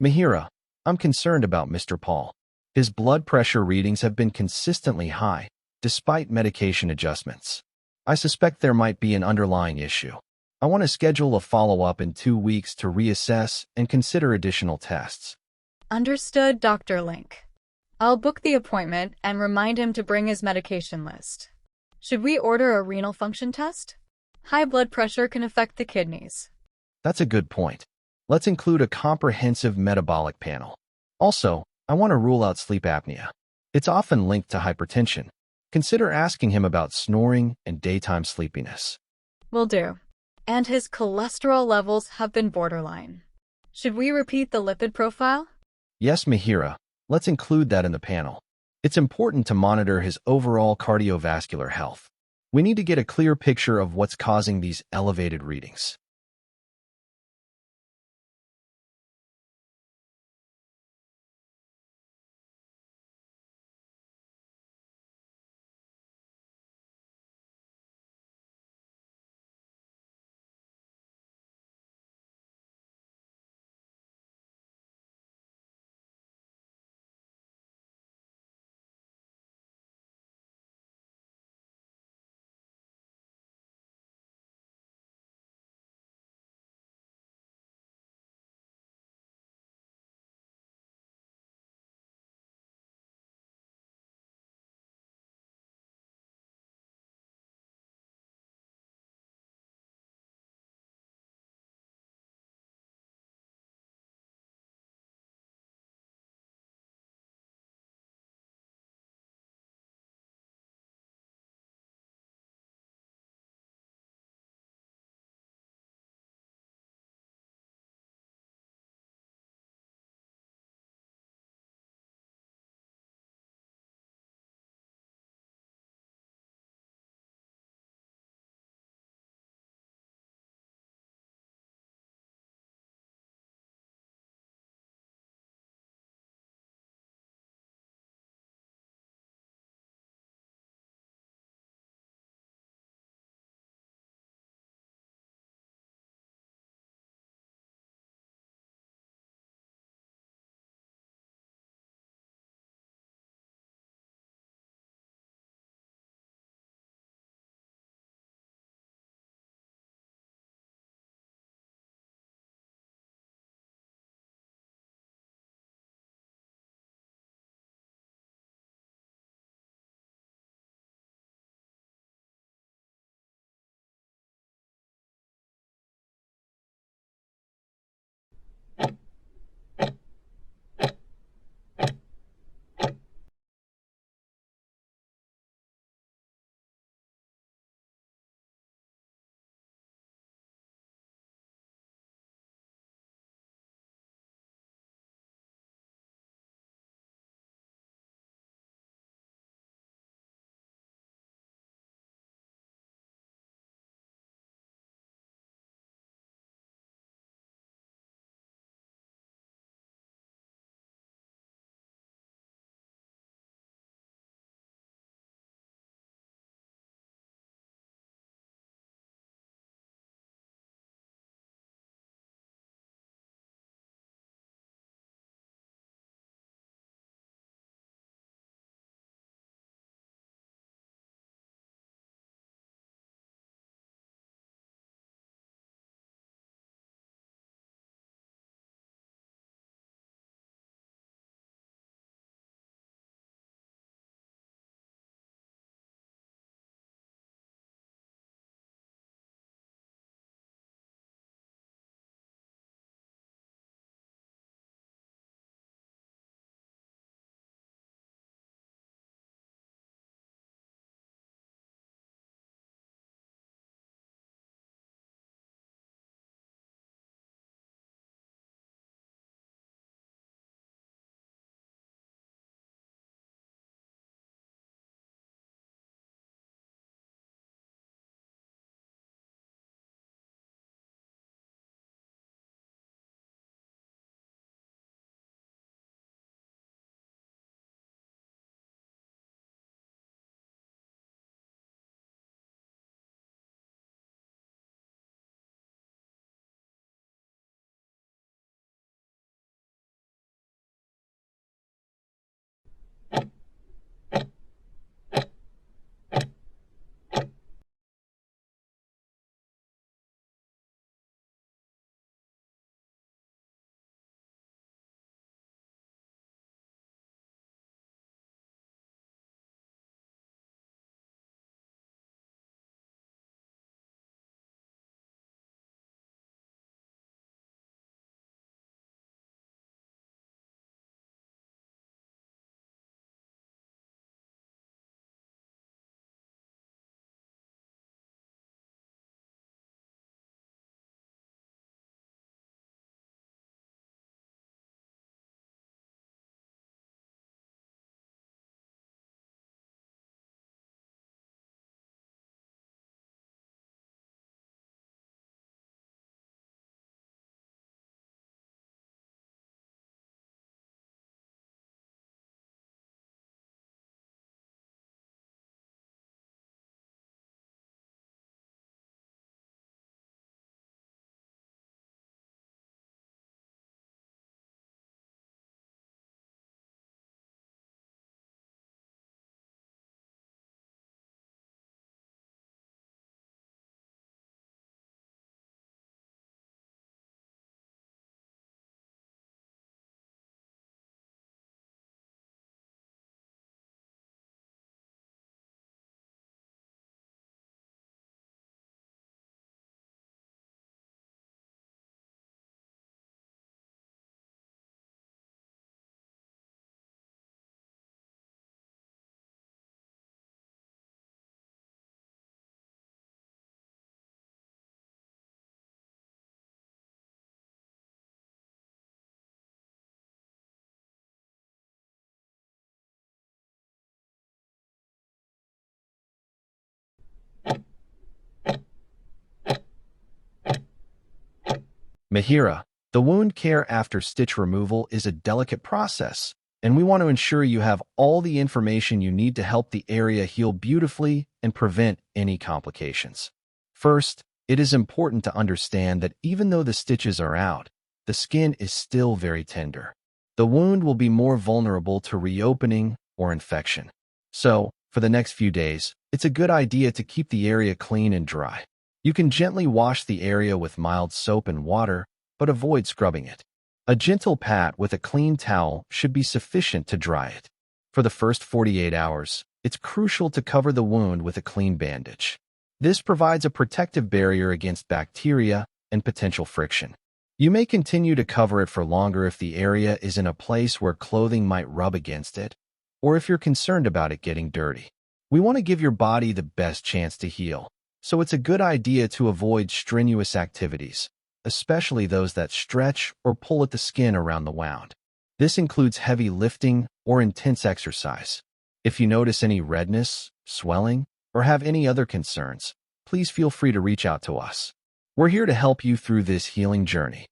Mihira, I'm concerned about Mr. Paul. His blood pressure readings have been consistently high, despite medication adjustments. I suspect there might be an underlying issue. I want to schedule a follow-up in 2 weeks to reassess and consider additional tests. Understood, Dr. Link. I'll book the appointment and remind him to bring his medication list. Should we order a renal function test? High blood pressure can affect the kidneys. That's a good point. Let's include a comprehensive metabolic panel. Also, I want to rule out sleep apnea. It's often linked to hypertension. Consider asking him about snoring and daytime sleepiness. Will do. And his cholesterol levels have been borderline. Should we repeat the lipid profile? Yes, Mihira, let's include that in the panel. It's important to monitor his overall cardiovascular health. We need to get a clear picture of what's causing these elevated readings. MIHIRA, the wound care after stitch removal is a delicate process, and we want to ensure you have all the information you need to help the area heal beautifully and prevent any complications. First, it is important to understand that even though the stitches are out, the skin is still very tender. The wound will be more vulnerable to reopening or infection. So, for the next few days, it's a good idea to keep the area clean and dry. You can gently wash the area with mild soap and water, but avoid scrubbing it. A gentle pat with a clean towel should be sufficient to dry it. For the first 48 hours, it's crucial to cover the wound with a clean bandage. This provides a protective barrier against bacteria and potential friction. You may continue to cover it for longer if the area is in a place where clothing might rub against it, or if you're concerned about it getting dirty. We want to give your body the best chance to heal, so it's a good idea to avoid strenuous activities, especially those that stretch or pull at the skin around the wound. This includes heavy lifting or intense exercise. If you notice any redness, swelling, or have any other concerns, please feel free to reach out to us. We're here to help you through this healing journey.